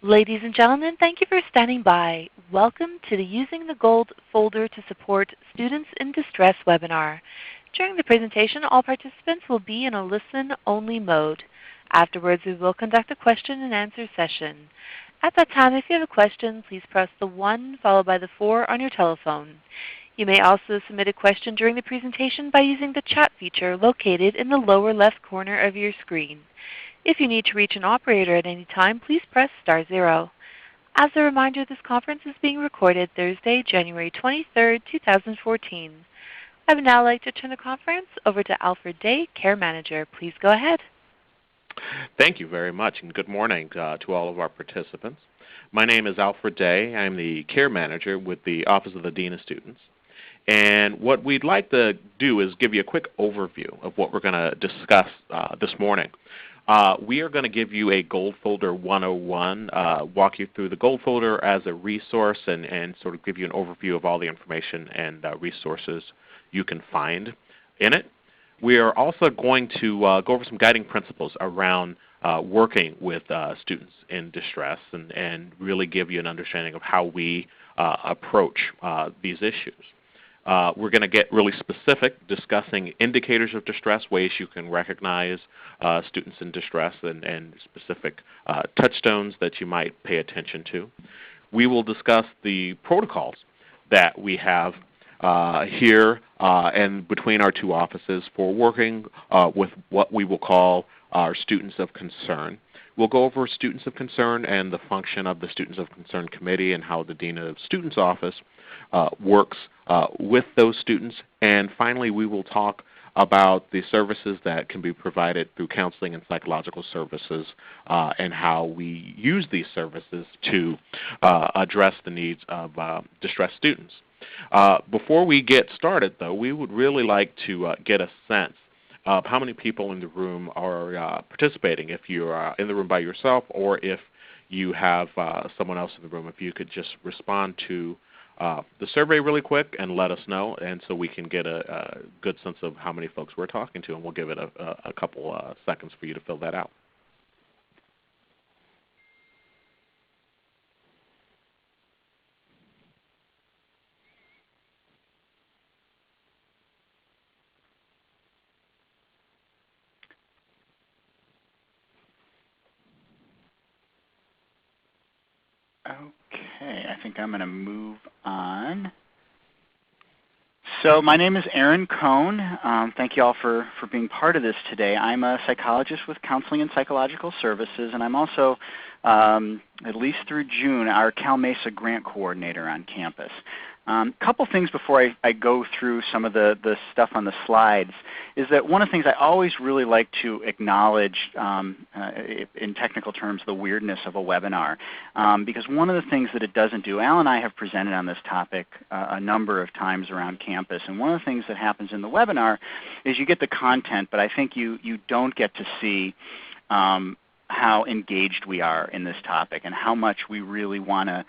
Ladies and gentlemen, thank you for standing by. Welcome to the Using the Gold folder to support Students in Distress webinar. During the presentation, all participants will be in a listen-only mode. Afterwards, we will conduct a question and answer session. At that time, if you have a question, please press the 1 followed by the 4 on your telephone. You may also submit a question during the presentation by using the chat feature located in the lower left corner of your screen. If you need to reach an operator at any time, please press *0. As a reminder, this conference is being recorded Thursday, January 23, 2014. I would now like to turn the conference over to Alfred Day, Care Manager. Please go ahead. Thank you very much, and good morning to all of our participants. My name is Alfred Day. I'm the Care Manager with the Office of the Dean of Students. And what we'd like to do is give you a quick overview of what we're going to discuss this morning. We are going to give you a Gold Folder 101, walk you through the Gold Folder as a resource and sort of give you an overview of all the information and resources you can find in it. We are also going to go over some guiding principles around working with students in distress and really give you an understanding of how we approach these issues. We're going to get really specific, discussing indicators of distress, ways you can recognize students in distress, and specific touchstones that you might pay attention to. We will discuss the protocols that we have here and between our two offices for working with what we will call our Students of Concern. We'll go over Students of Concern and the function of the Students of Concern Committee and how the Dean of Students Office works with those students. And finally, we will talk about the services that can be provided through counseling and psychological services and how we use these services to address the needs of distressed students. Before we get started, though, we would really like to get a sense of how many people in the room are participating. If you're in the room by yourself or if you have someone else in the room, if you could just respond to the survey really quick and let us know, and so we can get a good sense of how many folks we're talking to, and we'll give it a couple seconds for you to fill that out. Okay, I think I'm going to move on. So my name is Cohn. Thank you all for being part of this today. I'm a psychologist with Counseling and Psychological Services, and I'm also, at least through June, our Cal Mesa Grant Coordinator on campus. Couple things before I go through some of the stuff on the slides is that one of the things I always really like to acknowledge in technical terms the weirdness of a webinar, because one of the things that it doesn't do, Al and I have presented on this topic a number of times around campus, and one of the things that happens in the webinar is you get the content, but I think you don't get to see how engaged we are in this topic and how much we really want to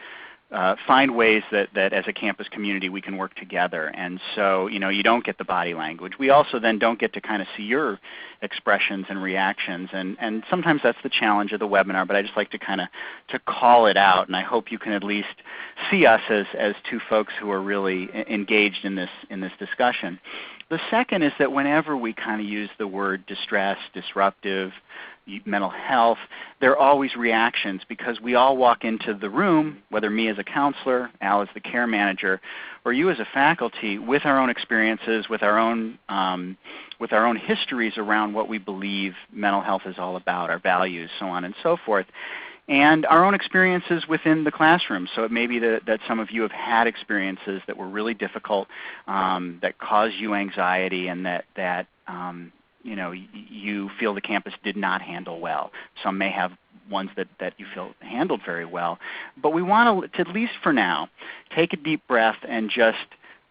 find ways that as a campus community we can work together. And so, you don't get the body language. We also then don't get to kind of see your expressions and reactions. And sometimes that's the challenge of the webinar, but I just like to kind of to call it out. And I hope you can at least see us as two folks who are really engaged in this discussion. The second is that whenever we kind of use the word distress, disruptive, mental health, there are always reactions because we all walk into the room, whether me as a counselor, Al as the care manager, or you as a faculty, with our own experiences, with our own histories around what we believe mental health is all about, our values, so on and so forth, and our own experiences within the classroom. So it may be that some of you have had experiences that were really difficult, that caused you anxiety, and that you feel the campus did not handle well. Some may have ones that you feel handled very well. But we want to, at least for now, take a deep breath and just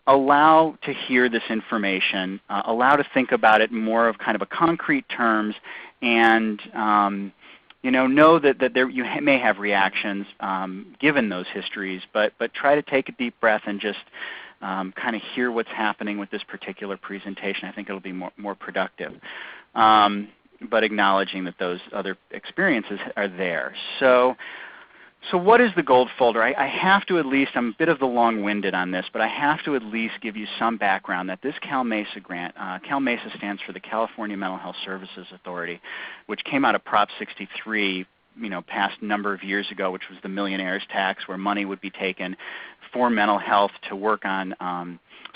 allow to hear this information, allow to think about it in more of kind of a concrete terms, and know that you may have reactions given those histories, but try to take a deep breath and just kind of hear what's happening with this particular presentation. I think it'll be more productive. But acknowledging that those other experiences are there. So So what is the gold folder? I have to at least, I'm a bit of the long-winded on this, but I have to at least give you some background that this Cal Mesa grant, Cal Mesa stands for the California Mental Health Services Authority, which came out of Prop 63, past number of years ago, which was the millionaire's tax, where money would be taken for mental health to work on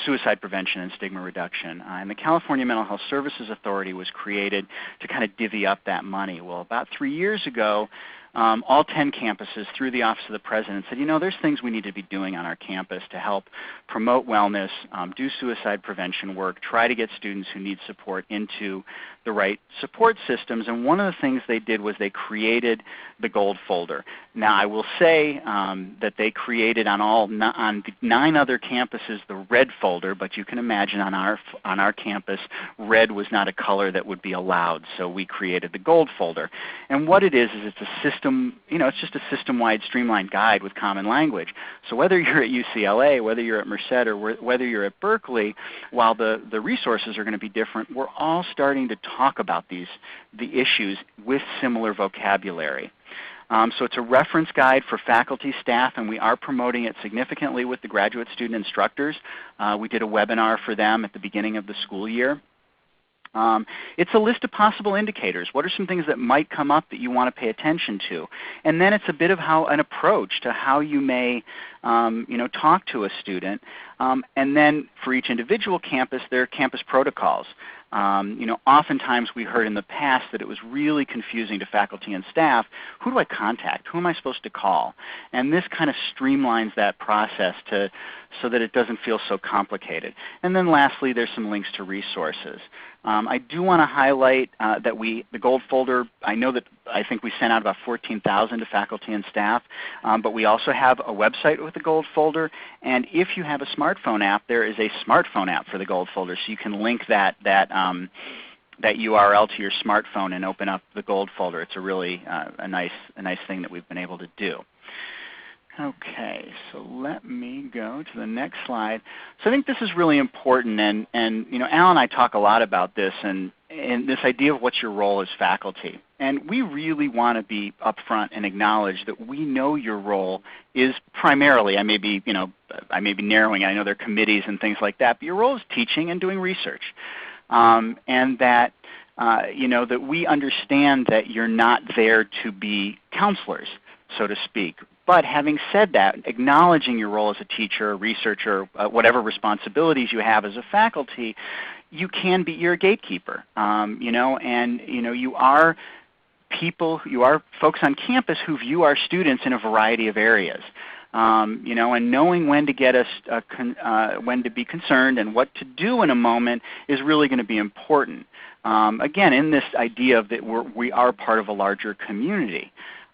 suicide prevention and stigma reduction. And the California Mental Health Services Authority was created to kind of divvy up that money. Well, about 3 years ago, all 10 campuses through the Office of the President said, there's things we need to be doing on our campus to help promote wellness, do suicide prevention work, try to get students who need support into the right support systems. And one of the things they did was they created the gold folder. Now, I will say that they created on the 9 other campuses the red folder, but you can imagine on our campus, red was not a color that would be allowed, so we created the gold folder. And what it is it's a system, it's just a system-wide streamlined guide with common language. So whether you're at UCLA, whether you're at Merced, or whether you're at Berkeley, while the resources are going to be different, we're all starting to talk about the issues with similar vocabulary. So it's a reference guide for faculty, staff, and we are promoting it significantly with the graduate student instructors. We did a webinar for them at the beginning of the school year. It's a list of possible indicators. What are some things that might come up that you want to pay attention to? And then it's a bit of an approach to how you may talk to a student. And then for each individual campus, there are campus protocols. Oftentimes we heard in the past that it was really confusing to faculty and staff. Who do I contact? Who am I supposed to call? And this kind of streamlines that process so that it doesn't feel so complicated. And then lastly, there's some links to resources. I do want to highlight that the gold folder, I think we sent out about 14,000 to faculty and staff, but we also have a website with the gold folder. And if you have a smartphone app, there is a smartphone app for the gold folder, so you can link that URL to your smartphone and open up the gold folder. It's a really a nice thing that we've been able to do. Okay, so let me go to the next slide. So I think this is really important, and Al and I talk a lot about this and this idea of what's your role as faculty. And we really want to be upfront and acknowledge that we know your role is primarily, I may be narrowing, I know there are committees and things like that, but your role is teaching and doing research. And that that we understand that you're not there to be counselors, so to speak. But having said that, acknowledging your role as a teacher, a researcher, whatever responsibilities you have as a faculty, you're a gatekeeper. You are folks on campus who view our students in a variety of areas. And knowing when to when to be concerned and what to do in a moment is really going to be important. Again, in this idea of that we are part of a larger community.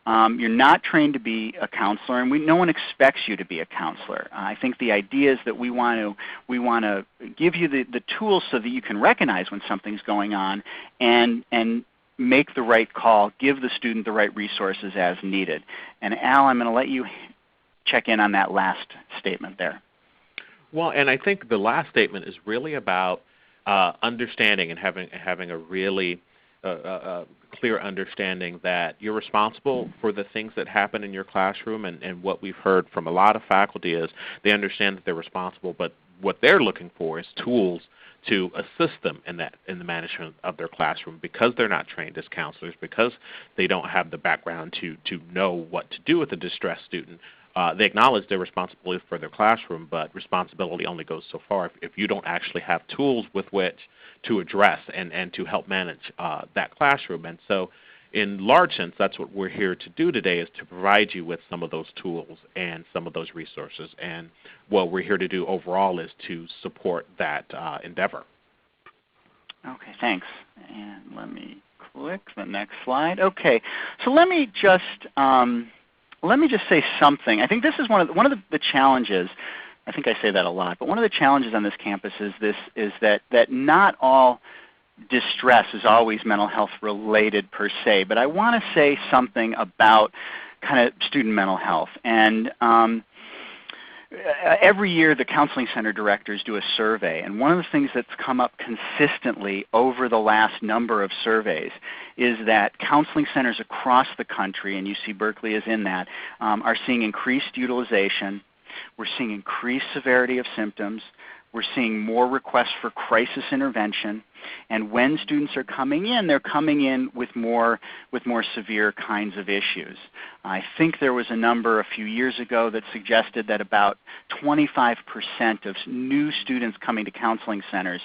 You're not trained to be a counselor, and no one expects you to be a counselor. I think the idea is that we want to give you the tools so that you can recognize when something's going on and make the right call, give the student the right resources as needed. And Al, I'm going to let you check in on that last statement there. Well, and I think the last statement is really about understanding and having a really clear understanding that you're responsible for the things that happen in your classroom, and what we've heard from a lot of faculty is they understand that they're responsible, but what they're looking for is tools to assist them in the management of their classroom, because they're not trained as counselors, because they don't have the background to know what to do with a distressed student. They acknowledge their responsibility for their classroom, but responsibility only goes so far if you don't actually have tools with which to address and to help manage that classroom. And so in large sense, that's what we're here to do today, is to provide you with some of those tools and some of those resources. And what we're here to do overall is to support that endeavor. Okay, thanks. And let me click the next slide. Okay, so let me just say something. I think this is one of the challenges. I think I say that a lot, but one of the challenges on this campus is that not all distress is always mental health related per se. But I want to say something about kind of student mental health. And every year the counseling center directors do a survey, and one of the things that's come up consistently over the last number of surveys is that counseling centers across the country, and UC Berkeley is in that, are seeing increased utilization. We're seeing increased severity of symptoms. We're seeing more requests for crisis intervention. And when students are coming in, they're coming in with more severe kinds of issues. I think there was a number a few years ago that suggested that about 25% of new students coming to counseling centers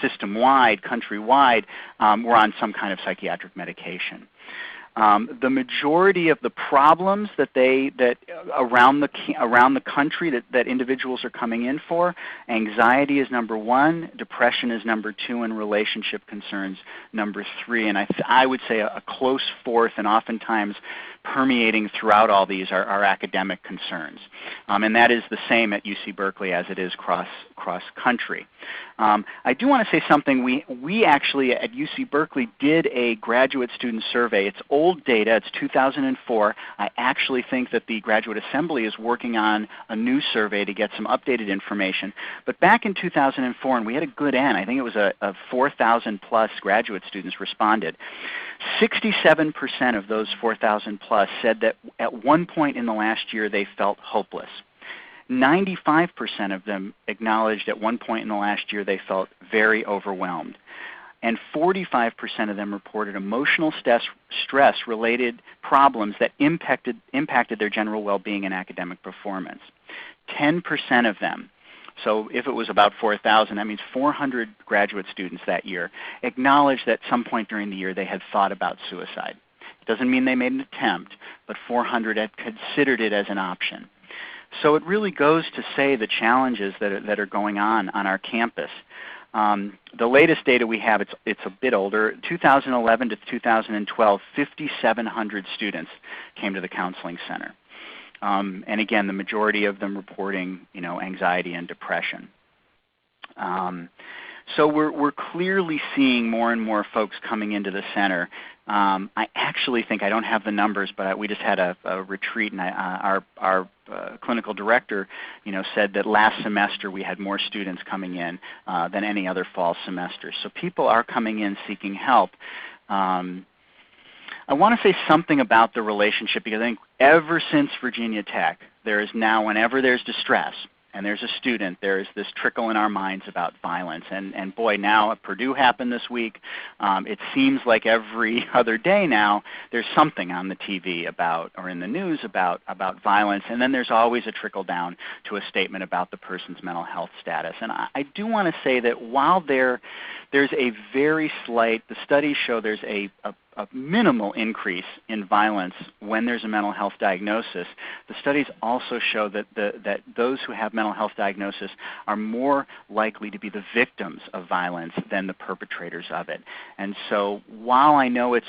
system-wide, countrywide, were on some kind of psychiatric medication. The majority of the problems that around the country that individuals are coming in for, anxiety is number one, depression is number two, and relationship concerns number three. And I would say a close fourth, and oftentimes permeating throughout all these, are academic concerns. And that is the same at UC Berkeley as it is cross country. I do want to say something. We actually at UC Berkeley did a graduate student survey. It's old data. It's 2004. I actually think that the Graduate Assembly is working on a new survey to get some updated information. But back in 2004, and we had a good end. I think it was a 4,000 plus graduate students responded. 67% of those 4,000 plus said that at one point in the last year they felt hopeless. 95% of them acknowledged at one point in the last year they felt very overwhelmed. And 45% of them reported emotional stress-related problems that impacted their general well-being and academic performance. 10% of them, so if it was about 4,000, that means 400 graduate students that year, acknowledged that at some point during the year they had thought about suicide. It doesn't mean they made an attempt, but 400 had considered it as an option. So it really goes to say the challenges that are going on our campus. The latest data we have, it's a bit older, 2011 to 2012, 5,700 students came to the counseling center. And again, the majority of them reporting anxiety and depression. So we're clearly seeing more and more folks coming into the center. I actually think, I don't have the numbers, but we just had a retreat, and our clinical director said that last semester we had more students coming in than any other fall semester. So people are coming in seeking help. I want to say something about the relationship, because I think ever since Virginia Tech, there is now, whenever there's distress and there's a student, there is this trickle in our minds about violence. And boy, now at Purdue happened this week. It seems like every other day now there's something on the TV about, or in the news about violence, and then there's always a trickle down to a statement about the person's mental health status. And I do want to say that while there's a very slight, the studies show there's a minimal increase in violence when there's a mental health diagnosis, the studies also show that those who have mental health diagnosis are more likely to be the victims of violence than the perpetrators of it. And so while I know it's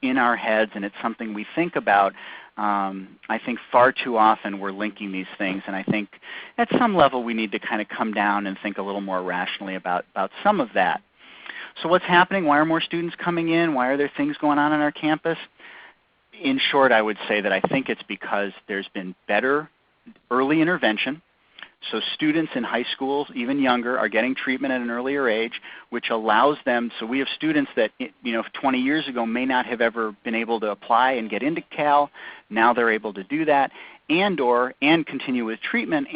in our heads and it's something we think about, I think far too often we're linking these things, and I think at some level we need to kind of come down and think a little more rationally about some of that. So what's happening? Why are more students coming in? Why are there things going on our campus? In short, I would say that I think it's because there's been better early intervention. So students in high schools, even younger, are getting treatment at an earlier age, which allows them, so we have students that 20 years ago may not have ever been able to apply and get into Cal. Now they're able to do that, and continue with treatment,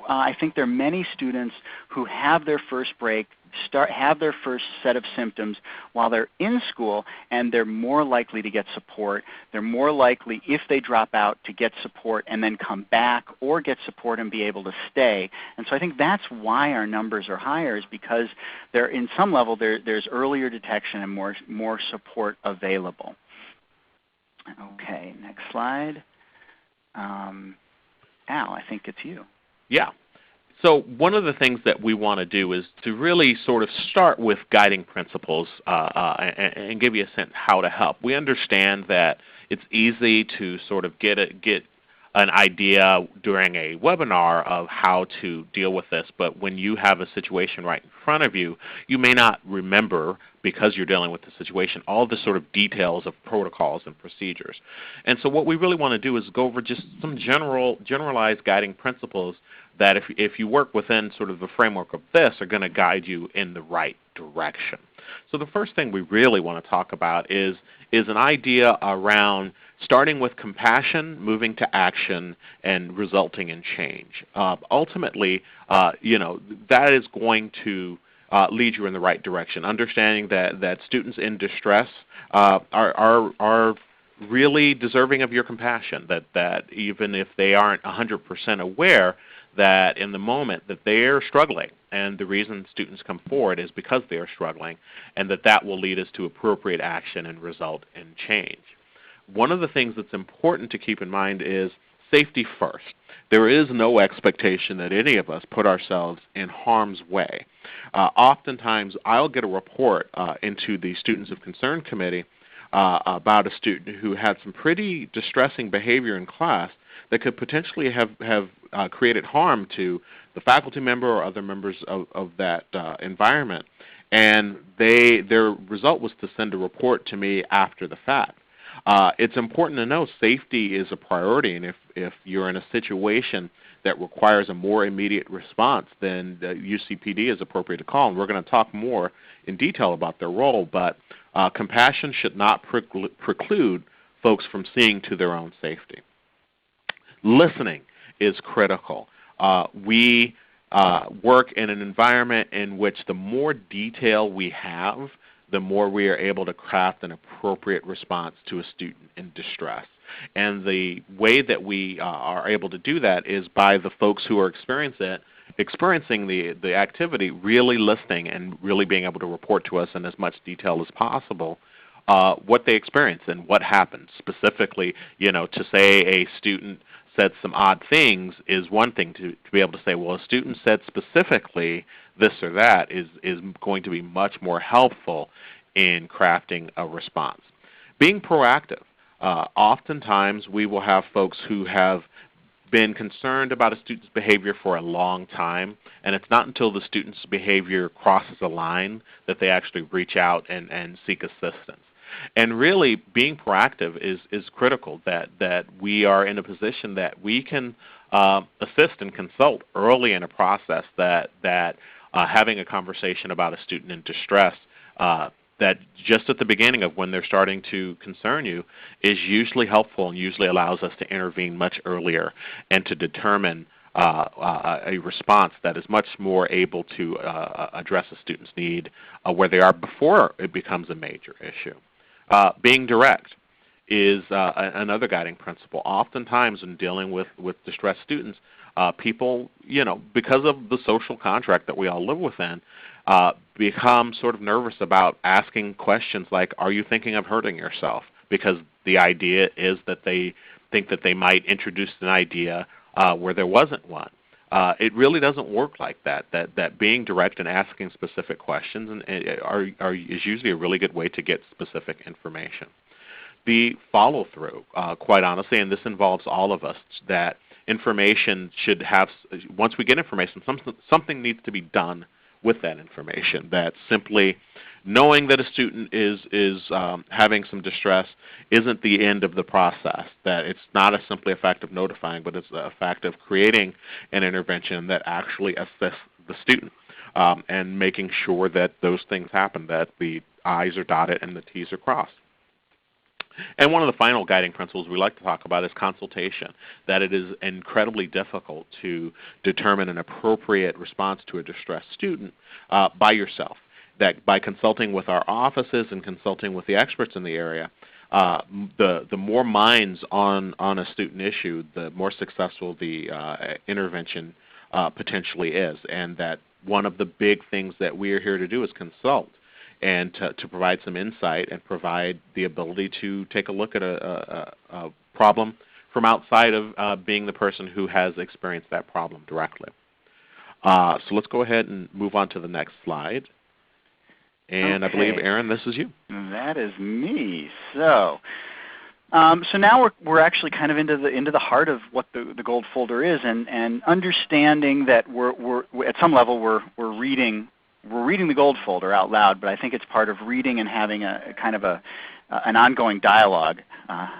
I think there are many students who have their first break, have their first set of symptoms while they're in school, and they're more likely to get support. They're more likely, if they drop out, to get support and then come back, or get support and be able to stay. And so I think that's why our numbers are higher, is because in some level there's earlier detection and more support available. Okay, next slide. Al, I think it's you. Yeah. So one of the things that we want to do is to really sort of start with guiding principles and give you a sense how to help. We understand that it's easy to sort of get an idea during a webinar of how to deal with this, but when you have a situation right in front of you, you may not remember, because you're dealing with the situation, all the sort of details of protocols and procedures. And so what we really want to do is go over just some generalized guiding principles that if you work within sort of the framework of this are going to guide you in the right direction. So the first thing we really want to talk about is an idea around starting with compassion, moving to action, and resulting in change. Ultimately, that is going to lead you in the right direction. Understanding that students in distress are really deserving of your compassion, that even if they aren't 100% aware that in the moment that they are struggling, and the reason students come forward is because they are struggling, and that will lead us to appropriate action and result in change. One of the things that's important to keep in mind is safety first. There is no expectation that any of us put ourselves in harm's way. Oftentimes, I'll get a report into the Students of Concern Committee about a student who had some pretty distressing behavior in class that could potentially have created harm to the faculty member or other members of that environment. And their result was to send a report to me after the fact. It's important to know safety is a priority, and if you're in a situation that requires a more immediate response, then the UCPD is appropriate to call. And we're going to talk more in detail about their role, but compassion should not preclude folks from seeing to their own safety. Listening is critical. We work in an environment in which the more detail we have, the more we are able to craft an appropriate response to a student in distress. And the way that we are able to do that is by the folks who are experiencing the activity really listening and really being able to report to us in as much detail as possible what they experience and what happened. Specifically, to say a student said some odd things is one thing. To be able to say, well, a student said specifically this or that is going to be much more helpful in crafting a response. Being proactive. Oftentimes we will have folks who have been concerned about a student's behavior for a long time, and it's not until the student's behavior crosses a line that they actually reach out and seek assistance. And really, being proactive is critical, that we are in a position that we can assist and consult early in a process, that having a conversation about a student in distress that just at the beginning of when they're starting to concern you is usually helpful and usually allows us to intervene much earlier and to determine a response that is much more able to address a student's need where they are before it becomes a major issue. Being direct is another guiding principle. Oftentimes in dealing with distressed students, people, because of the social contract that we all live within, become sort of nervous about asking questions like, are you thinking of hurting yourself? Because the idea is that they think that they might introduce an idea where there wasn't one. It really doesn't work like that. That being direct and asking specific questions is usually a really good way to get specific information. The follow-through, quite honestly, and this involves all of us, that information should have, once we get information, something needs to be done with that information. That simply knowing that a student is having some distress isn't the end of the process. That it's not simply a fact of notifying, but it's a fact of creating an intervention that actually assists the student and making sure that those things happen, that the I's are dotted and the T's are crossed. And one of the final guiding principles we like to talk about is consultation, that it is incredibly difficult to determine an appropriate response to a distressed student by yourself. That by consulting with our offices and consulting with the experts in the area, the more minds on a student issue, the more successful the intervention potentially is. And that one of the big things that we are here to do is consult and to provide some insight and provide the ability to take a look at a problem from outside of being the person who has experienced that problem directly. So let's go ahead and move on to the next slide. And okay. I believe, Aaron, this is you. That is me. So So now we're actually kind of into the heart of what the gold folder is, and understanding that we're at some level we're reading the gold folder out loud, but I think it's part of reading and having a kind of an ongoing dialogue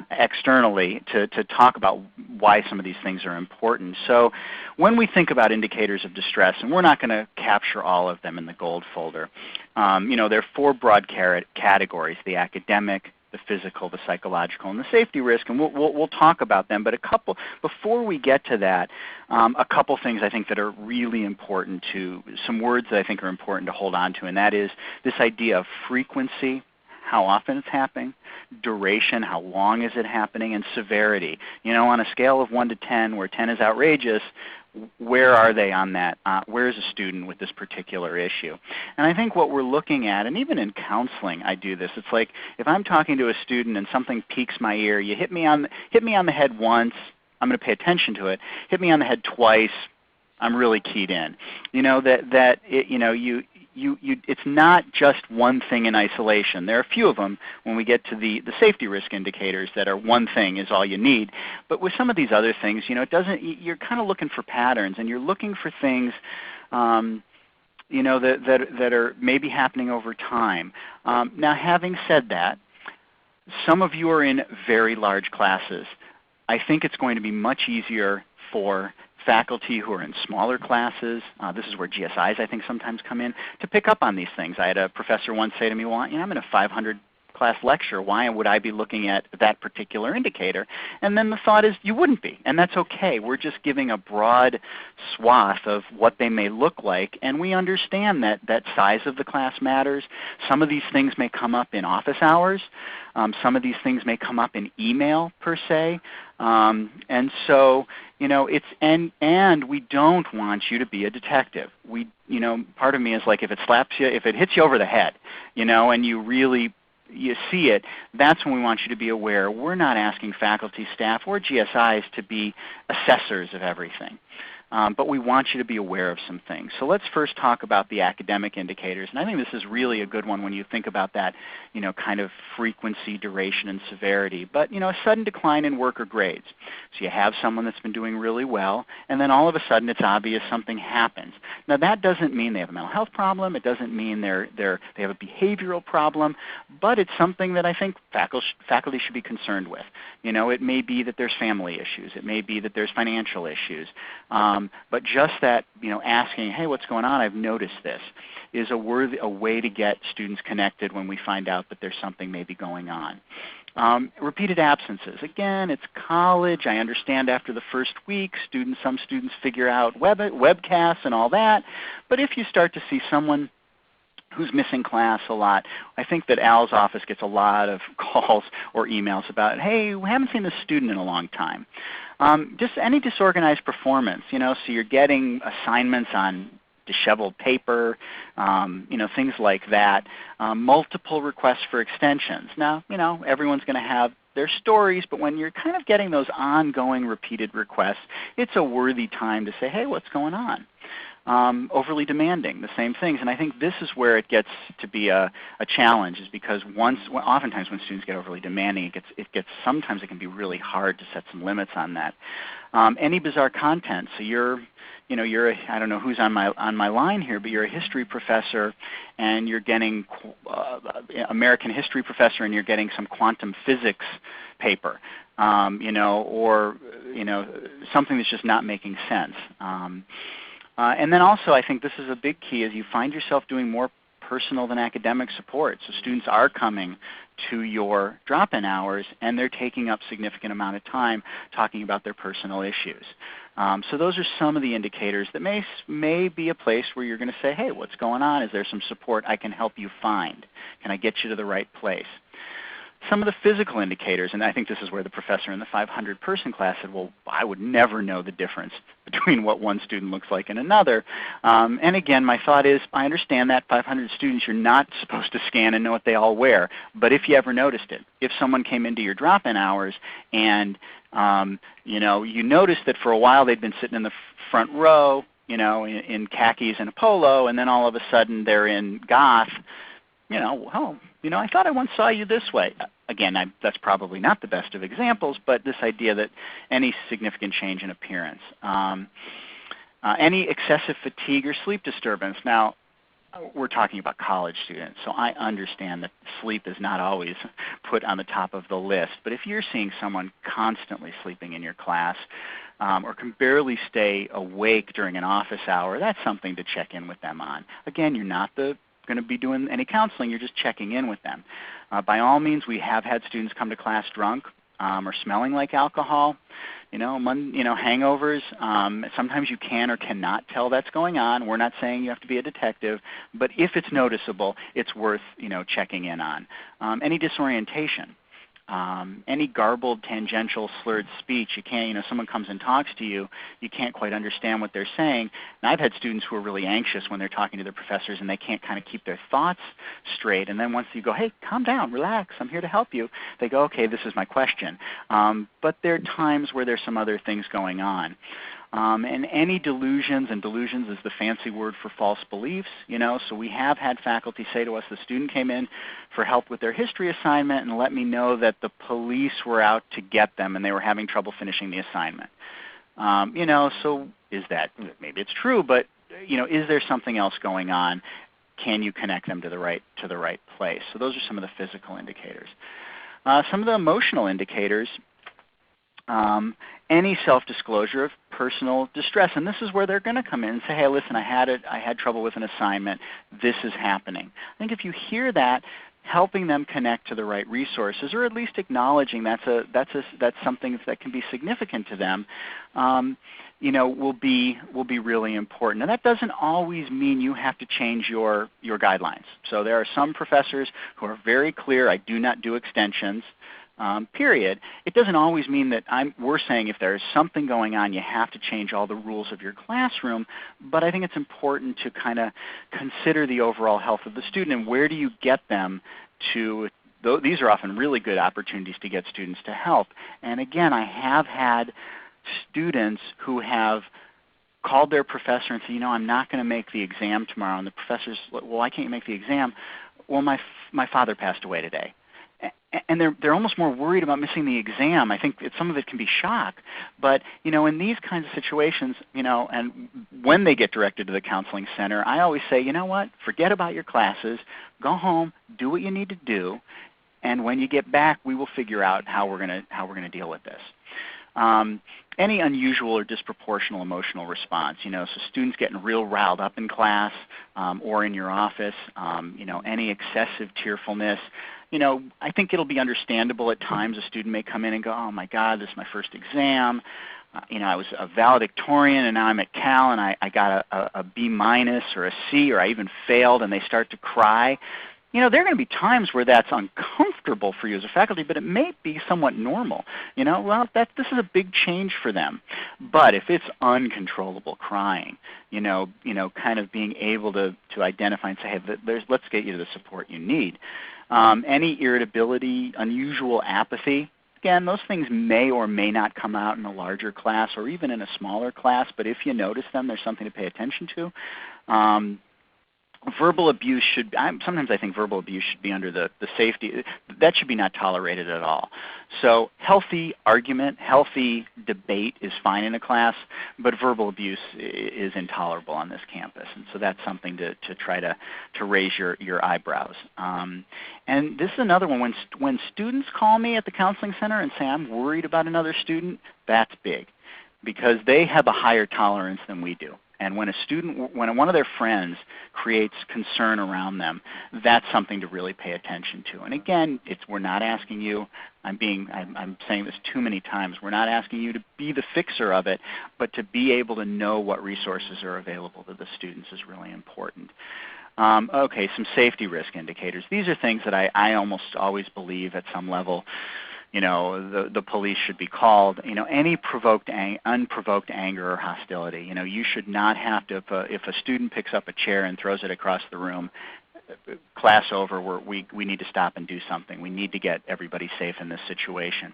externally to talk about why some of these things are important. So when we think about indicators of distress, and we're not going to capture all of them in the gold folder, there are four broad categories: the academic, the physical, the psychological, and the safety risk, and we'll talk about them. But before we get to that, a couple things I think that are really important some words that I think are important to hold on to, and that is this idea of frequency, how often it's happening; duration, how long is it happening; and severity. On a scale of 1 to 10, where 10 is outrageous, where are they on that? Where is a student with this particular issue? And I think what we're looking at, and even in counseling I do this, it's like if I'm talking to a student and something piques my ear, you hit me on the head once, I'm going to pay attention to it. Hit me on the head twice, I'm really keyed in. It's not just one thing in isolation. There are a few of them when we get to the safety risk indicators that are one thing is all you need. But with some of these other things, you're kind of looking for patterns, and you're looking for things that are maybe happening over time. Now, having said that, some of you are in very large classes. I think it's going to be much easier for faculty who are in smaller classes, this is where GSIs I think sometimes come in, to pick up on these things. I had a professor once say to me, well, I'm in a 500 class lecture. Why would I be looking at that particular indicator? And then the thought is you wouldn't be, and that's okay. We're just giving a broad swath of what they may look like, and we understand that size of the class matters. Some of these things may come up in office hours. Some of these things may come up in email per se. And so, and we don't want you to be a detective. Part of me is like if it hits you over the head, and you see it, that's when we want you to be aware. We're not asking faculty, staff, or GSIs to be assessors of everything. But we want you to be aware of some things. So let's first talk about the academic indicators. And I think this is really a good one when you think about that, kind of frequency, duration, and severity. But, a sudden decline in work or grades. So you have someone that's been doing really well, and then all of a sudden it's obvious something happens. Now that doesn't mean they have a mental health problem. It doesn't mean they have a behavioral problem. But it's something that I think faculty should be concerned with. It may be that there's family issues. It may be that there's financial issues. But just that, asking, hey, what's going on? I've noticed this, is a way to get students connected when we find out that there's something maybe going on. Repeated absences. Again, it's college. I understand after the first week, some students figure out webcasts and all that. But if you start to see someone who's missing class a lot, I think that Al's office gets a lot of calls or emails about, hey, we haven't seen this student in a long time. Just any disorganized performance, so you're getting assignments on disheveled paper, things like that. Multiple requests for extensions. Now, everyone's going to have their stories, but when you're kind of getting those ongoing repeated requests, it's a worthy time to say, hey, what's going on? Overly demanding, the same things. And I think this is where it gets to be a challenge, is because oftentimes when students get overly demanding, sometimes it can be really hard to set some limits on that. Any bizarre content. So I don't know who's on my line here, but you're a history professor, and you're getting American history professor, and you're getting some quantum physics paper, or something that's just not making sense. And then also I think this is a big key, is you find yourself doing more personal than academic support. So students are coming to your drop-in hours, and they're taking up significant amount of time talking about their personal issues. So those are some of the indicators that may be a place where you're going to say, hey, what's going on? Is there some support I can help you find? Can I get you to the right place? Some of the physical indicators, and I think this is where the professor in the 500-person class said, well, I would never know the difference between what one student looks like and another. And again, my thought is, I understand that 500 students, you're not supposed to scan and know what they all wear. But if you ever noticed it, if someone came into your drop-in hours and you noticed that for a while they'd been sitting in the front row, in khakis and a polo, and then all of a sudden they're in goth, I thought I once saw you this way. again, that's probably not the best of examples, but this idea that any significant change in appearance. Any excessive fatigue or sleep disturbance. Now, we're talking about college students, so I understand that sleep is not always put on the top of the list. But if you're seeing someone constantly sleeping in your class or can barely stay awake during an office hour, that's something to check in with them on. Again, you're not going to be doing any counseling, you're just checking in with them. By all means, we have had students come to class drunk or smelling like alcohol. Hangovers. Sometimes you can or cannot tell that's going on. We're not saying you have to be a detective, but if it's noticeable, it's worth checking in on. Any disorientation. Any garbled, tangential, slurred speech. You can't, someone comes and talks to you, you can't quite understand what they're saying. And I've had students who are really anxious when they're talking to their professors and they can't kind of keep their thoughts straight. And then once you go, hey, calm down, relax, I'm here to help you, they go, okay, this is my question. But there are times where there's some other things going on. And any delusions, and delusions is the fancy word for false beliefs, so we have had faculty say to us, the student came in for help with their history assignment and let me know that the police were out to get them and they were having trouble finishing the assignment. So is that, maybe it's true, but is there something else going on? Can you connect them to the right place? So those are some of the physical indicators. Some of the emotional indicators. Any self-disclosure of personal distress. And this is where they're going to come in and say, hey, listen, I had trouble with an assignment. This is happening. I think if you hear that, helping them connect to the right resources, or at least acknowledging that's something that can be significant to them, will be really important. And that doesn't always mean you have to change your guidelines. So there are some professors who are very clear, I do not do extensions. Period. It doesn't always mean that we're saying if there's something going on, you have to change all the rules of your classroom, but I think it's important to kind of consider the overall health of the student and where do you get them to. These are often really good opportunities to get students to help. And again, I have had students who have called their professor and said, I'm not going to make the exam tomorrow. And the professor's, well, why can't you make the exam? Well, my father passed away today. And they're almost more worried about missing the exam. I think some of it can be shock. But, in these kinds of situations, and when they get directed to the counseling center, I always say, you know what, forget about your classes, go home, do what you need to do, and when you get back, we will figure out how we're going to deal with this. Any unusual or disproportional emotional response, so students getting real riled up in class or in your office, any excessive tearfulness. I think it'll be understandable at times a student may come in and go, oh my God, this is my first exam. I was a valedictorian and now I'm at Cal and I got a B minus or a C or I even failed, and they start to cry. There are going to be times where that's uncomfortable for you as a faculty, but it may be somewhat normal. This is a big change for them. But if it's uncontrollable crying, kind of being able to identify and say, hey, let's get you to the support you need. Any irritability, unusual apathy. Again, those things may or may not come out in a larger class or even in a smaller class, but if you notice them, there's something to pay attention to. Verbal abuse sometimes I think verbal abuse should be under the safety. That should be not tolerated at all. So healthy argument, healthy debate is fine in a class, but verbal abuse is intolerable on this campus. And so that's something to try to raise your eyebrows. And this is another one. When students call me at the counseling center and say, I'm worried about another student, that's big because they have a higher tolerance than we do. And when when one of their friends creates concern around them, that's something to really pay attention to. And again, we're not asking you, I'm saying this too many times, we're not asking you to be the fixer of it, but to be able to know what resources are available to the students is really important. Okay, some safety risk indicators. These are things that I almost always believe at some level the police should be called. Any unprovoked anger or hostility. You should not have to, if a student picks up a chair and throws it across the room, class over, we need to stop and do something. We need to get everybody safe in this situation.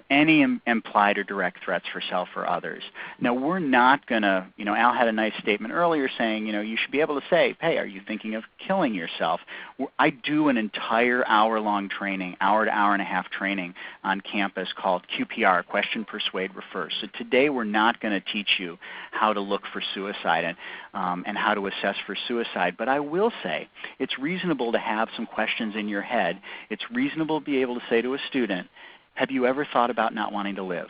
Any implied or direct threats for self or others. Now, we're not going to, Al had a nice statement earlier saying, you should be able to say, hey, are you thinking of killing yourself? I do an entire hour-long training, hour to hour and a half training on campus called QPR, Question, Persuade, Refer. So today we're not going to teach you how to look for suicide and how to assess for suicide, but I will say it's reasonable to have some questions in your head. It's reasonable to be able to say to a student, have you ever thought about not wanting to live?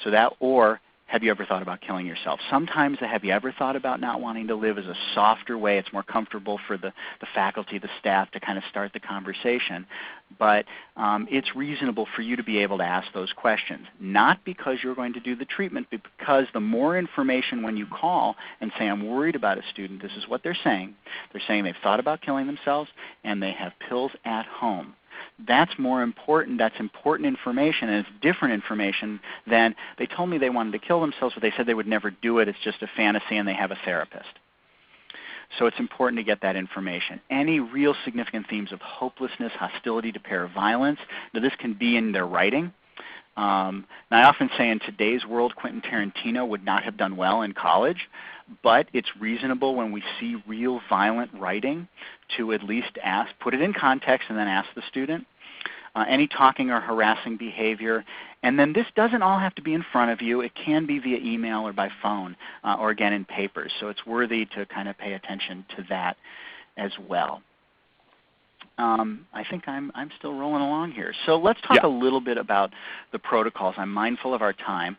So that, or have you ever thought about killing yourself? Sometimes the have you ever thought about not wanting to live is a softer way. It's more comfortable for the faculty, the staff to kind of start the conversation. But it's reasonable for you to be able to ask those questions, not because you're going to do the treatment, but because the more information when you call and say, I'm worried about a student, this is what they're saying. They're saying they've thought about killing themselves and they have pills at home. That's more important. That's important information, and it's different information than they told me they wanted to kill themselves, but they said they would never do it. It's just a fantasy, and they have a therapist. So it's important to get that information. Any real significant themes of hopelessness, hostility to pair violence, now this can be in their writing. Now I often say in today's world, Quentin Tarantino would not have done well in college, but it's reasonable when we see real violent writing to at least ask, put it in context and then ask the student. Any talking or harassing behavior. And then this doesn't all have to be in front of you. It can be via email or by phone or again in papers. So it's worthy to kind of pay attention to that as well. I think I'm still rolling along here. So let's talk a little bit about the protocols. I'm mindful of our time.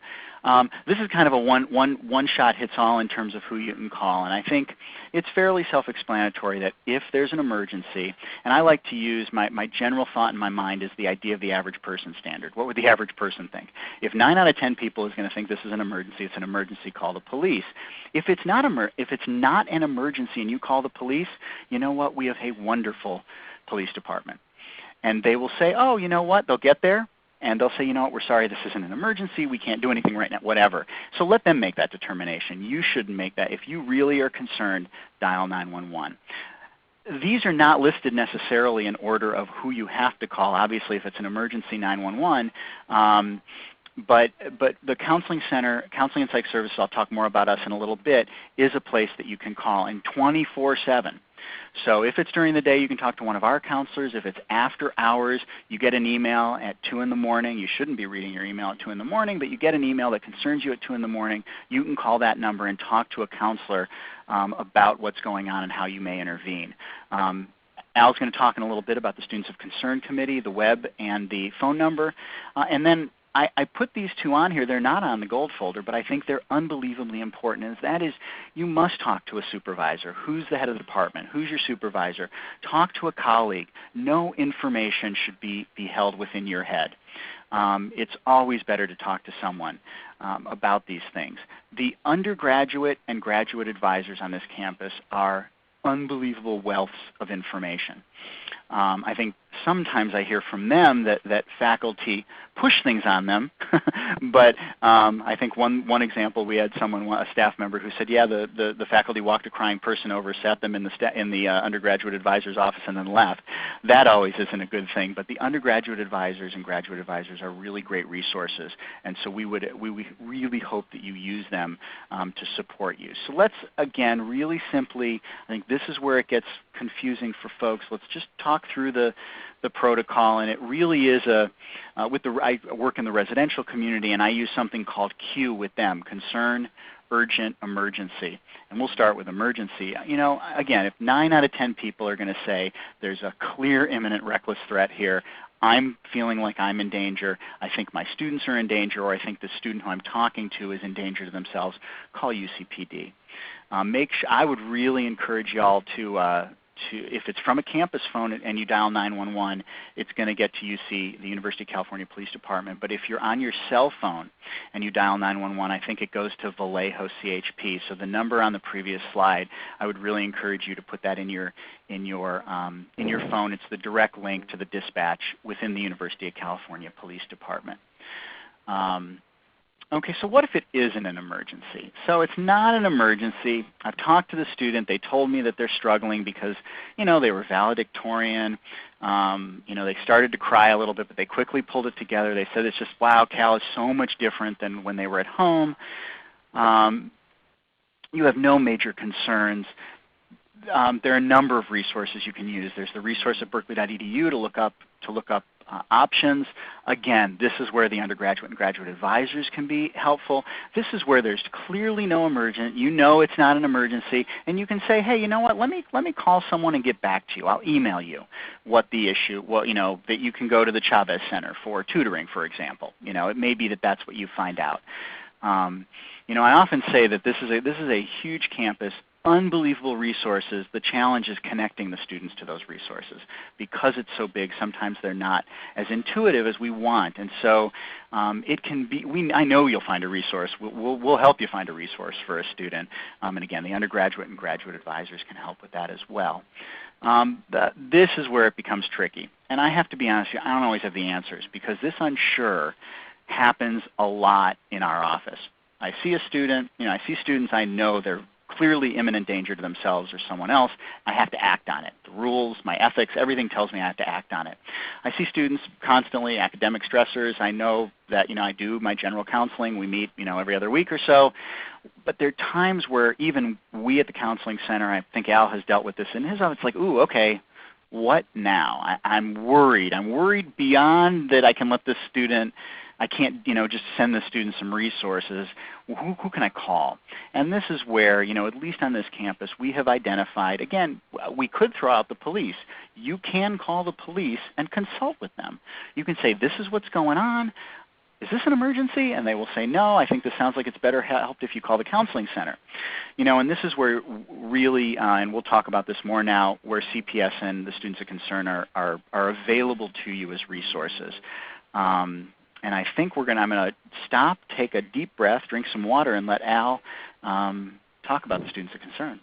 This is kind of a one-shot hits all in terms of who you can call, and I think it's fairly self-explanatory that if there's an emergency, and I like to use my general thought in my mind is the idea of the average person standard. What would the average person think? If 9 out of 10 people is going to think this is an emergency, it's an emergency, call the police. If it's not an emergency and you call the police, you know what? We have a wonderful police department. And they will say, oh, you know what? They'll get there. And they'll say, you know what, we're sorry, this isn't an emergency, we can't do anything right now, whatever. So let them make that determination. You shouldn't make that. If you really are concerned, dial 911. These are not listed necessarily in order of who you have to call. Obviously, if it's an emergency, 911. But the counseling center, Counseling and Psych Services, I'll talk more about us in a little bit, is a place that you can call in 24/7. So if it's during the day, you can talk to one of our counselors. If it's after hours, you get an email at 2 in the morning. You shouldn't be reading your email at 2 in the morning, but you get an email that concerns you at 2 in the morning. You can call that number and talk to a counselor about what's going on and how you may intervene. Al's going to talk in a little bit about the Students of Concern Committee, the web, and the phone number. And then I put these two on here. They're not on the gold folder, but I think they're unbelievably important. And that is, you must talk to a supervisor. Who's the head of the department? Who's your supervisor? Talk to a colleague. No information should be held within your head. It's always better to talk to someone about these things. The undergraduate and graduate advisors on this campus are unbelievable wealths of information. I think sometimes I hear from them that faculty push things on them, but I think one example, we had a staff member who said, yeah, the faculty walked a crying person over, sat them in the undergraduate advisor's office, and then left. That always isn't a good thing, but the undergraduate advisors and graduate advisors are really great resources, and so we really hope that you use them to support you. So let's, again, really simply, I think this is where it gets confusing for folks. Let's just talk through the protocol, and it really is I work in the residential community, and I use something called CUE with them: concern, urgent, emergency. And we'll start with emergency. Again, if 9 out of 10 people are going to say there's a clear imminent reckless threat here, I'm feeling like I'm in danger, I think my students are in danger, or I think the student who I'm talking to is in danger to themselves, call UCPD. I would really encourage y'all to if it's from a campus phone and you dial 911, it's going to get to UC, the University of California Police Department. But if you're on your cell phone and you dial 911, I think it goes to Vallejo CHP. So the number on the previous slide, I would really encourage you to put that in your phone. It's the direct link to the dispatch within the University of California Police Department. Okay, so what if it isn't an emergency? So it's not an emergency. I've talked to the student. They told me that they're struggling because, they were valedictorian. They started to cry a little bit, but they quickly pulled it together. They said it's just, wow, Cal is so much different than when they were at home. You have no major concerns. There are a number of resources you can use. There's the resource at berkeley.edu to look up options. Again, this is where the undergraduate and graduate advisors can be helpful. This is where there's clearly no emergent. You know it's not an emergency, and you can say, hey, you know what? Let me call someone and get back to you. I'll email you what the issue. That you can go to the Chavez Center for tutoring, for example. It may be that that's what you find out. I often say that this is a huge campus, unbelievable resources. The challenge is connecting the students to those resources. Because it's so big, sometimes they're not as intuitive as we want. And so it can be, I know you'll find a resource. We'll help you find a resource for a student. And again, the undergraduate and graduate advisors can help with that as well. This is where it becomes tricky. And I have to be honest with you, I don't always have the answers because this unsure happens a lot in our office. I see a student, I see students I know they're clearly imminent danger to themselves or someone else. I have to act on it. The rules, my ethics, everything tells me I have to act on it. I see students constantly, academic stressors. I know that I do my general counseling. We meet every other week or so. But there are times where even we at the counseling center, I think Al has dealt with this in his office, it's like, ooh, okay, what now? I'm worried. I'm worried beyond that I can let this student, I can't just send the student some resources. Who can I call? And this is where, at least on this campus, we have identified, again, we could throw out the police. You can call the police and consult with them. You can say, this is what's going on. Is this an emergency? And they will say, no, I think this sounds like it's better helped if you call the counseling center. And this is where really, and we'll talk about this more now, where CPS and the students of concern are available to you as resources. And I think I'm going to stop, take a deep breath, drink some water, and let Al talk about the students of concern.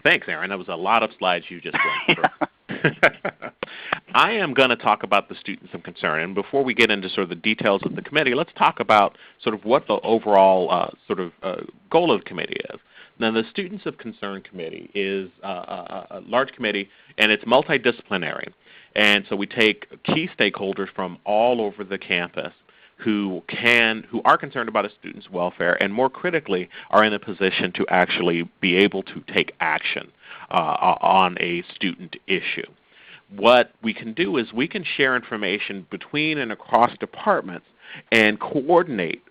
Thanks, Aaron. That was a lot of slides you just went through. I am going to talk about the students of concern. And before we get into sort of the details of the committee, let's talk about sort of what the overall goal of the committee is. Now, the Students of Concern Committee is a large committee, and it's multidisciplinary. And so we take key stakeholders from all over the campus who are concerned about a student's welfare and more critically are in a position to actually be able to take action on a student issue. What we can do is we can share information between and across departments and coordinate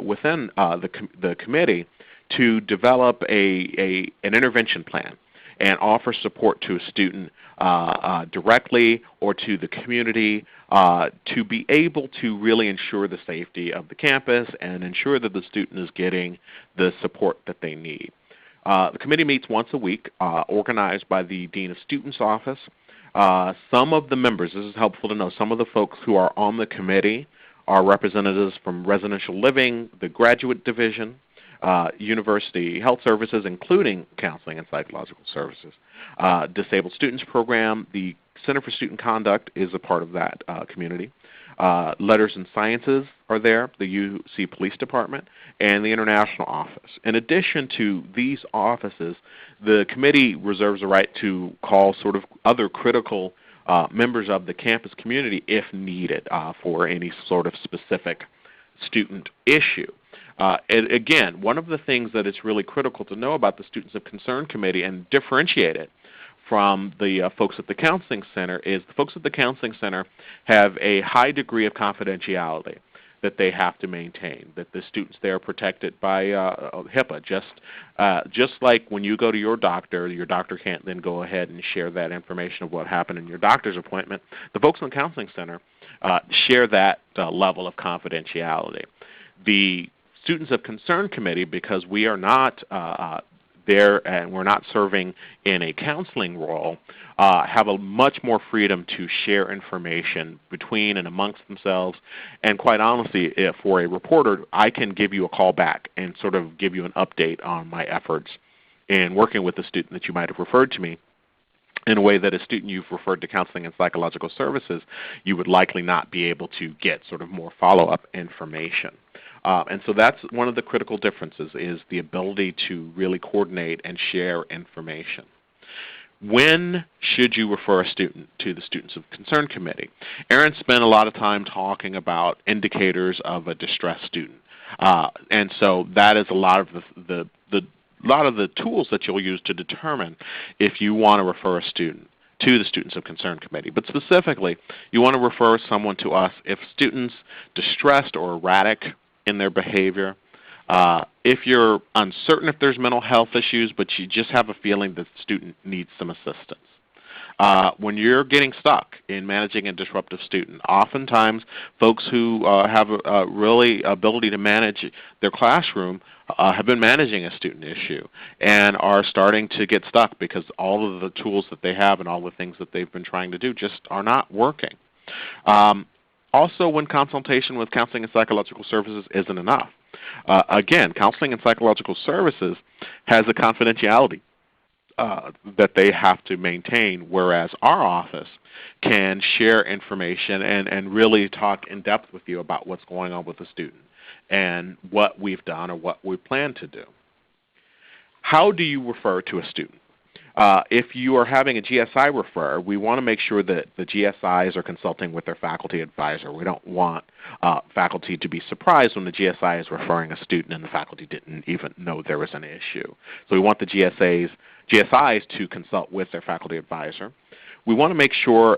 within the committee to develop an intervention plan and offer support to a student directly or to the community to be able to really ensure the safety of the campus and ensure that the student is getting the support that they need. The committee meets once a week, organized by the Dean of Students Office. Some of the members, this is helpful to know, some of the folks who are on the committee are representatives from residential living, the graduate division, university health services, including counseling and psychological services. Disabled Students Program, the Center for Student Conduct is a part of that community. Letters and Sciences are there, the UC Police Department, and the International Office. In addition to these offices, the committee reserves a right to call sort of other critical members of the campus community if needed for any sort of specific student issue. And again, one of the things that is really critical to know about the Students of Concern Committee and differentiate it from the folks at the Counseling Center is the folks at the Counseling Center have a high degree of confidentiality that they have to maintain, that the students there are protected by HIPAA. Just like when you go to your doctor can't then go ahead and share that information of what happened in your doctor's appointment. The folks in the Counseling Center share that level of confidentiality. The Students of Concern Committee, because we are not there and we're not serving in a counseling role, have a much more freedom to share information between and amongst themselves. And quite honestly, if for a reporter, I can give you a call back and sort of give you an update on my efforts in working with the student that you might have referred to me. in a way that a student you've referred to counseling and psychological services, you would likely not be able to get sort of more follow-up information. And so that's one of the critical differences, is the ability to really coordinate and share information. When should you refer a student to the Students of Concern Committee? Erin spent a lot of time talking about indicators of a distressed student. And so that is a lot of the tools that you'll use to determine if you want to refer a student to the Students of Concern Committee. But specifically, you want to refer someone to us if students distressed or erratic in their behavior, if you're uncertain if there's mental health issues, but you just have a feeling that the student needs some assistance. When you're getting stuck in managing a disruptive student, oftentimes folks who have a really ability to manage their classroom have been managing a student issue and are starting to get stuck because all of the tools that they have and all the things that they've been trying to do just are not working. Also, when consultation with counseling and psychological services isn't enough. Again, counseling and psychological services has a confidentiality that they have to maintain, whereas our office can share information and really talk in depth with you about what's going on with the student and what we've done or what we plan to do. How do you refer to a student? If you are having a GSI refer, we want to make sure that the GSIs are consulting with their faculty advisor. We don't want faculty to be surprised when the GSI is referring a student and the faculty didn't even know there was an issue. So we want the GSIs to consult with their faculty advisor. We want to make sure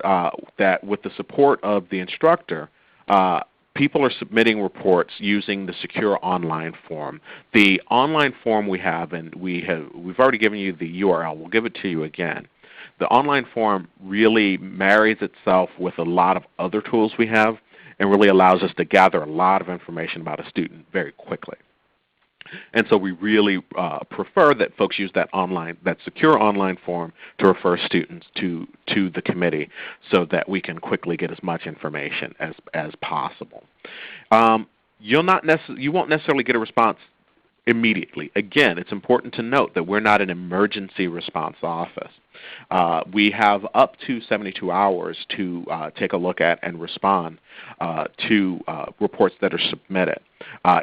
that with the support of the instructor, people are submitting reports using the secure online form. The online form we have, and we've already given you the URL. We'll give it to you again. The online form really marries itself with a lot of other tools we have and really allows us to gather a lot of information about a student very quickly. And so we really prefer that folks use that secure online form to refer students to the committee so that we can quickly get as much information as possible. You won't necessarily get a response immediately. Again, it's important to note that we're not an emergency response office. We have up to 72 hours to take a look at and respond to reports that are submitted.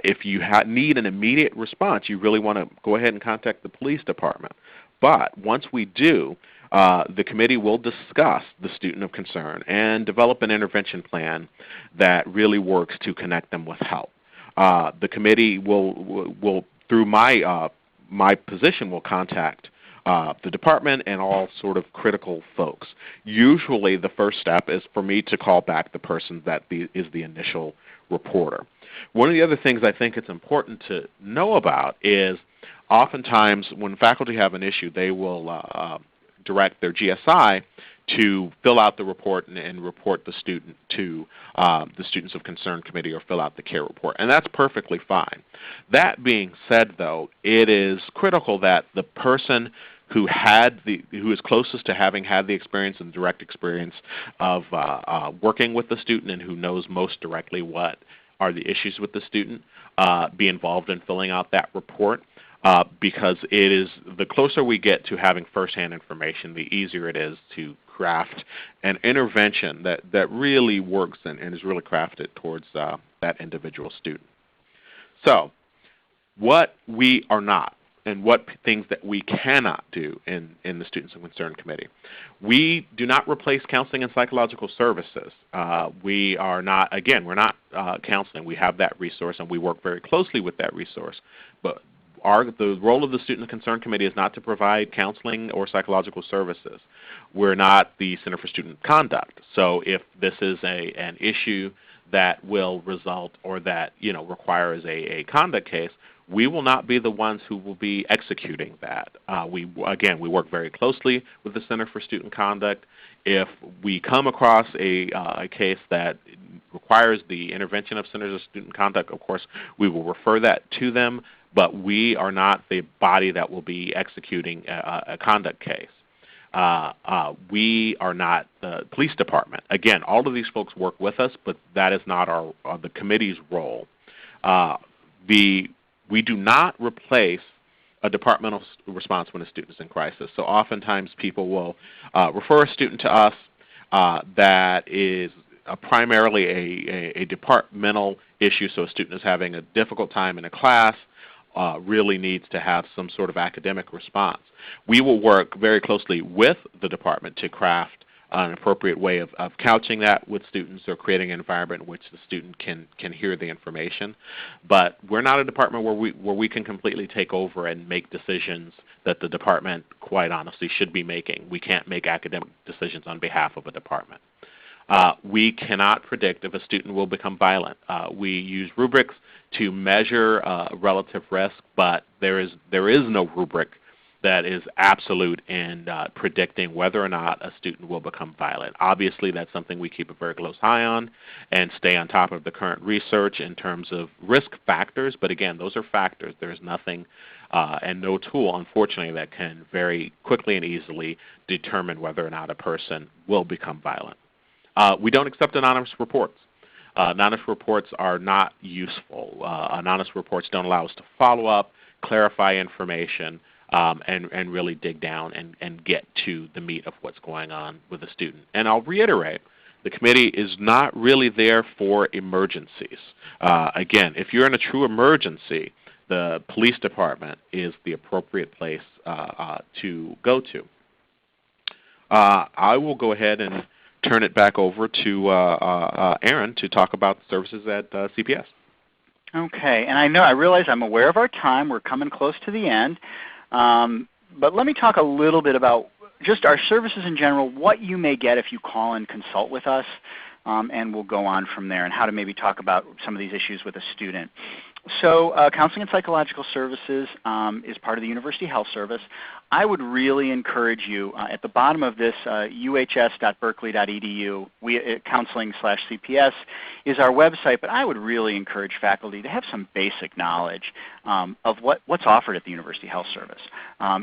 If you need an immediate response, you really want to go ahead and contact the police department. But once we do, the committee will discuss the student of concern and develop an intervention plan that really works to connect them with help. The committee will through my position, will contact the department and all sort of critical folks. Usually the first step is for me to call back the person that is the initial reporter. One of the other things I think it's important to know about is oftentimes when faculty have an issue, they will direct their GSI to fill out the report and report the student to the Students of Concern Committee or fill out the CARE report, and that's perfectly fine. That being said, though, it is critical that the person who is closest to having had the experience and direct experience of working with the student and who knows most directly what are the issues with the student be involved in filling out that report. Because it is the closer we get to having firsthand information, the easier it is to craft an intervention that really works and is really crafted towards that individual student. So what we are not and what things that we cannot do in the Students of Concern Committee. We do not replace counseling and psychological services. We are not, again, we're not counseling. We have that resource and we work very closely with that resource. But the role of the Student of Concern Committee is not to provide counseling or psychological services. We're not the Center for Student Conduct. So if this is an issue that will result or that requires a conduct case, we will not be the ones who will be executing that. We work very closely with the Center for Student Conduct. If we come across a case that requires the intervention of Centers of Student Conduct, of course, we will refer that to them. But we are not the body that will be executing a conduct case. We are not the police department. Again, all of these folks work with us, but that is not the committee's role. We do not replace a departmental response when a student is in crisis. So oftentimes people will refer a student to us that is primarily a departmental issue, so a student is having a difficult time in a class, really needs to have some sort of academic response. We will work very closely with the department to craft an appropriate way of couching that with students or creating an environment in which the student can hear the information. But we're not a department where we can completely take over and make decisions that the department, quite honestly, should be making. We can't make academic decisions on behalf of a department. We cannot predict if a student will become violent. We use rubrics to measure relative risk, but there is no rubric that is absolute in predicting whether or not a student will become violent. Obviously, that's something we keep a very close eye on and stay on top of the current research in terms of risk factors. But again, those are factors. There is nothing and no tool, unfortunately, that can very quickly and easily determine whether or not a person will become violent. We don't accept anonymous reports. Anonymous reports are not useful. Anonymous reports don't allow us to follow up, clarify information, and really dig down and get to the meat of what's going on with a student. And I'll reiterate, the committee is not really there for emergencies. Again, if you're in a true emergency, the police department is the appropriate place to go to. I will go ahead and turn it back over to Aaron to talk about the services at CPS. Okay, and I realize I'm aware of our time. We're coming close to the end. But let me talk a little bit about just our services in general, what you may get if you call and consult with us, and we'll go on from there, and how to maybe talk about some of these issues with a student. So Counseling and Psychological Services is part of the University Health Service. I would really encourage you, at the bottom of this, uhs.berkeley.edu, counseling/CPS is our website, but I would really encourage faculty to have some basic knowledge of what's offered at the University Health Service. I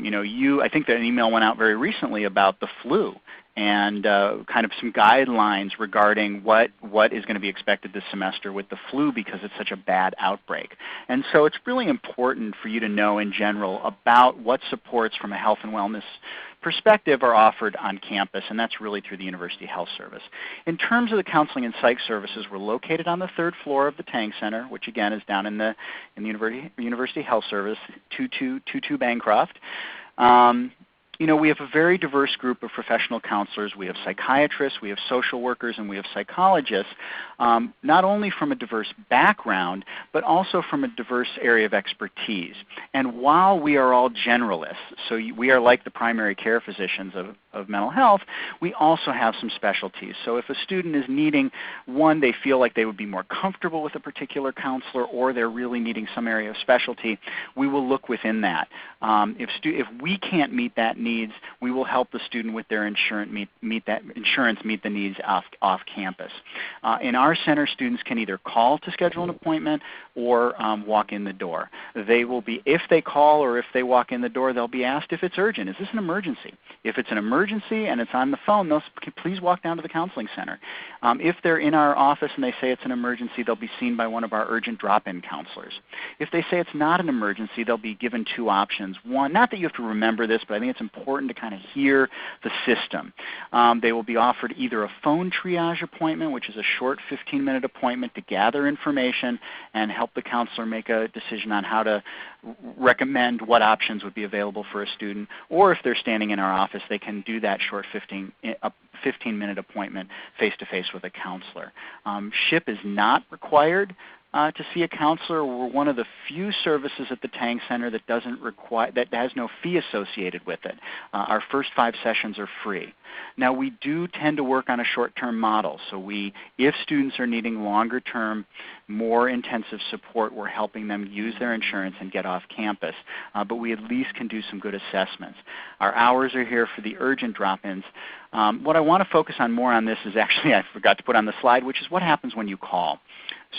think that an email went out very recently about the flu and kind of some guidelines regarding what is going to be expected this semester with the flu because it's such a bad outbreak. And so it's really important for you to know in general about what supports from a health and wellness perspective are offered on campus, and that's really through the University Health Service. In terms of the counseling and psych services, we're located on the 3rd floor of the Tang Center, which again is down in the University Health Service, 2222 Bancroft. We have a very diverse group of professional counselors. We have psychiatrists, we have social workers, and we have psychologists, not only from a diverse background, but also from a diverse area of expertise. And while we are all generalists, so we are like the primary care physicians of mental health, we also have some specialties. So if a student is needing one, they feel like they would be more comfortable with a particular counselor, or they're really needing some area of specialty, we will look within that. If we can't meet that needs, we will help the student with their insurance meet the needs off campus. In our center, students can either call to schedule an appointment or walk in the door. They will be, if they call or if they walk in the door, they'll be asked if it's urgent. Is this an emergency? If it's an emergency and it's on the phone, they'll please walk down to the counseling center. If they're in our office and they say it's an emergency, they'll be seen by one of our urgent drop-in counselors. If they say it's not an emergency, they'll be given two options. One, not that you have to remember this, but I think it's important to kind of hear the system. They will be offered either a phone triage appointment, which is a short 15-minute appointment to gather information and help the counselor make a decision on how to recommend what options would be available for a student, or if they're standing in our office, they can do that short 15-minute appointment face-to-face with a counselor. SHIP is not required to see a counselor. We're one of the few services at the Tang Center that has no fee associated with it. Our first 5 sessions are free. Now we do tend to work on a short-term model. So if students are needing longer-term, more intensive support, we're helping them use their insurance and get off campus. But we at least can do some good assessments. Our hours are here for the urgent drop-ins. What I want to focus on more on this is actually, I forgot to put on the slide, which is what happens when you call.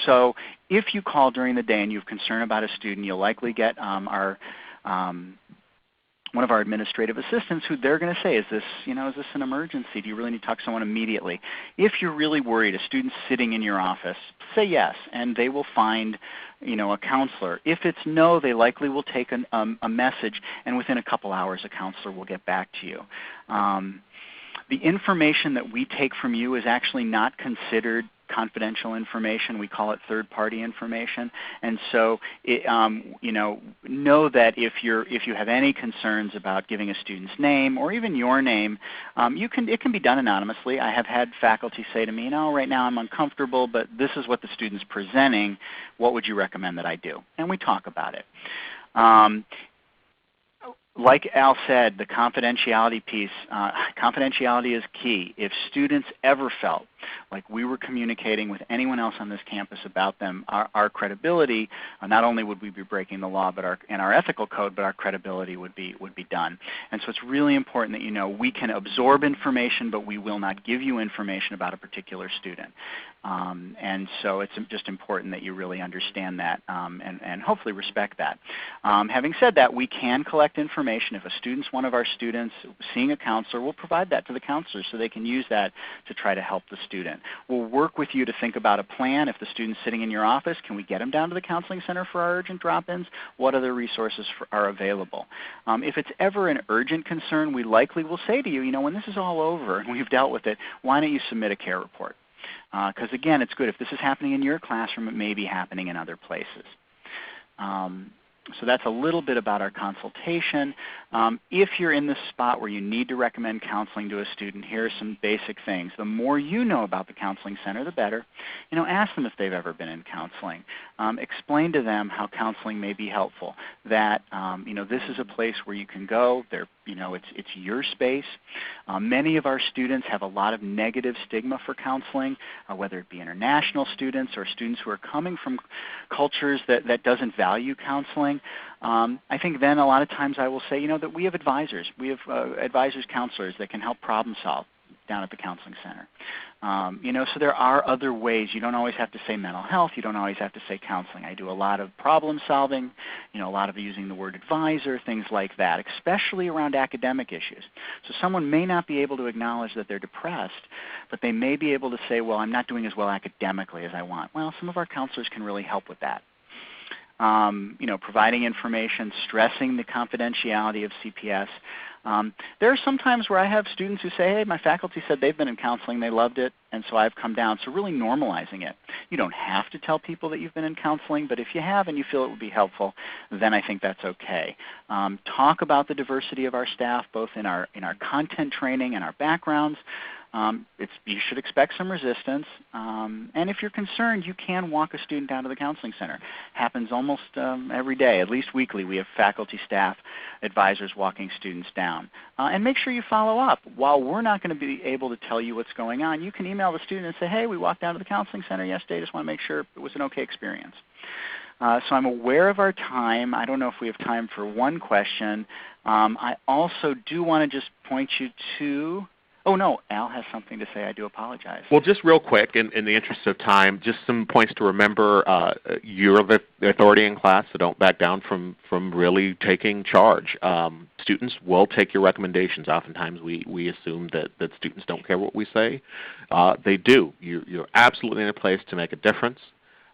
So if you call during the day and you have concern about a student, you'll likely get our one of our administrative assistants who they're going to say, is this an emergency? Do you really need to talk to someone immediately? If you're really worried, a student's sitting in your office, say yes, and they will find a counselor. If it's no, they likely will take a message, and within a couple hours a counselor will get back to you. The information that we take from you is actually not considered confidential information. We call it third-party information. And so know that if you have any concerns about giving a student's name or even your name, it can be done anonymously. I have had faculty say to me, right now I'm uncomfortable, but this is what the student's presenting. What would you recommend that I do? And we talk about it. Like Al said, the confidentiality piece, confidentiality is key. If students ever felt like we were communicating with anyone else on this campus about them, our credibility, not only would we be breaking the law and our ethical code, but our credibility would be done. And so it's really important that we can absorb information, but we will not give you information about a particular student. And so it's just important that you really understand that and hopefully respect that. Having said that, we can collect information. If a student's one of our students seeing a counselor, we'll provide that to the counselor so they can use that to try to help the student. We'll work with you to think about a plan. If the student's sitting in your office, can we get them down to the counseling center for our urgent drop-ins? What other resources are available? If it's ever an urgent concern, we likely will say to you, when this is all over and we've dealt with it, why don't you submit a care report? Because again, it's good. If this is happening in your classroom, it may be happening in other places. So that's a little bit about our consultation. If you're in the spot where you need to recommend counseling to a student, here are some basic things. The more you know about the counseling center, the better. Ask them if they've ever been in counseling. Explain to them how counseling may be helpful. That this is a place where you can go. It's your space. Many of our students have a lot of negative stigma for counseling, whether it be international students or students who are coming from cultures that doesn't value counseling. I think then a lot of times I will say, that we have advisors. We have advisors, counselors that can help problem solve down at the counseling center. So there are other ways. You don't always have to say mental health. You don't always have to say counseling. I do a lot of problem solving, a lot of using the word advisor, things like that, especially around academic issues. So someone may not be able to acknowledge that they're depressed, but they may be able to say, well, I'm not doing as well academically as I want. Well, some of our counselors can really help with that. Providing information, stressing the confidentiality of CPS. There are some times where I have students who say, hey, my faculty said they've been in counseling, they loved it, and so I've come down. So really normalizing it. You don't have to tell people that you've been in counseling, but if you have and you feel it would be helpful, then I think that's okay. Talk about the diversity of our staff, both in our content training and our backgrounds. You should expect some resistance. And if you're concerned, you can walk a student down to the counseling center. Happens almost every day, at least weekly. We have faculty, staff, advisors walking students down. And make sure you follow up. While we're not going to be able to tell you what's going on, you can email the student and say, hey, we walked down to the counseling center yesterday. Just want to make sure it was an okay experience. So I'm aware of our time. I don't know if we have time for one question. I also do want to just point you to... Oh, no, Al has something to say. I do apologize. Well, just real quick, in the interest of time, just some points to remember. You're the authority in class, so don't back down from really taking charge. Students will take your recommendations. Oftentimes we assume that students don't care what we say. They do. You're absolutely in a place to make a difference.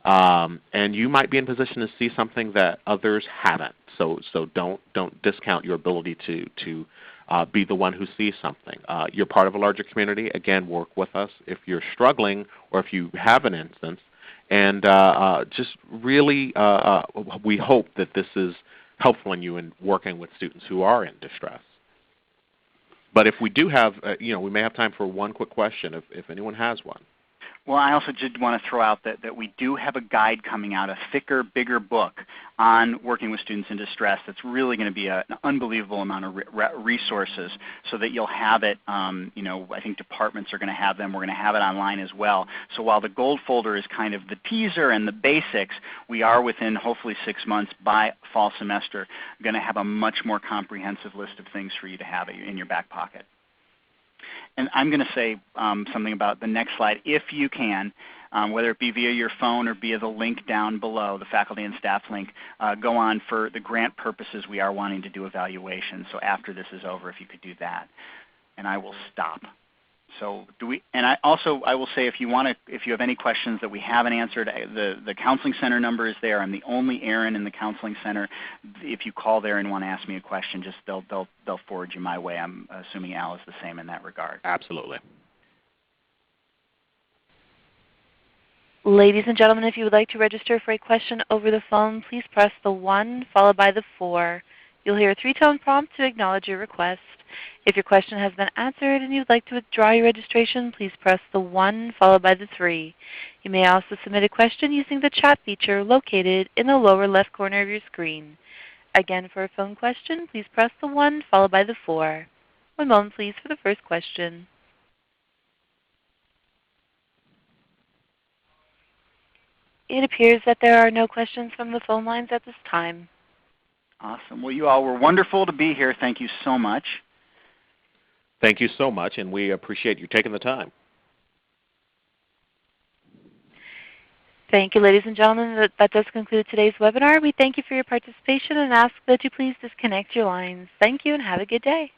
And you might be in a position to see something that others haven't. So don't discount your ability to be the one who sees something. You're part of a larger community. Again, work with us if you're struggling or if you have an instance. And just really, we hope that this is helpful in you in working with students who are in distress. But if we do have, we may have time for one quick question if anyone has one. Well, I also did want to throw out that we do have a guide coming out, a thicker, bigger book on working with students in distress that's really going to be an unbelievable amount of resources so that you'll have it. I think departments are going to have them. We're going to have it online as well. So while the gold folder is kind of the teaser and the basics, we are within hopefully 6 months by fall semester going to have a much more comprehensive list of things for you to have in your back pocket. And I'm going to say something about the next slide, if you can. whether it be via your phone or via the link down below, the faculty and staff link. Go on for the grant purposes. We are wanting to do evaluation. So after this is over, if you could do that. And I will stop. So I will say if you have any questions that we haven't answered, the counseling center number is there. I'm the only Aaron in the counseling center. If you call there and want to ask me a question, just they'll forward you my way. I'm assuming Al is the same in that regard. Absolutely. Ladies and gentlemen, if you would like to register for a question over the phone, please press the 1 followed by the 4. You'll hear a 3-tone prompt to acknowledge your request. If your question has been answered and you would like to withdraw your registration, please press the 1 followed by the 3. You may also submit a question using the chat feature located in the lower left corner of your screen. Again, for a phone question, please press the 1 followed by the 4. One moment, please, for the first question. It appears that there are no questions from the phone lines at this time. Awesome. Well, you all were wonderful to be here. Thank you so much. Thank you so much, and we appreciate you taking the time. Thank you, ladies and gentlemen. That does conclude today's webinar. We thank you for your participation and ask that you please disconnect your lines. Thank you and have a good day.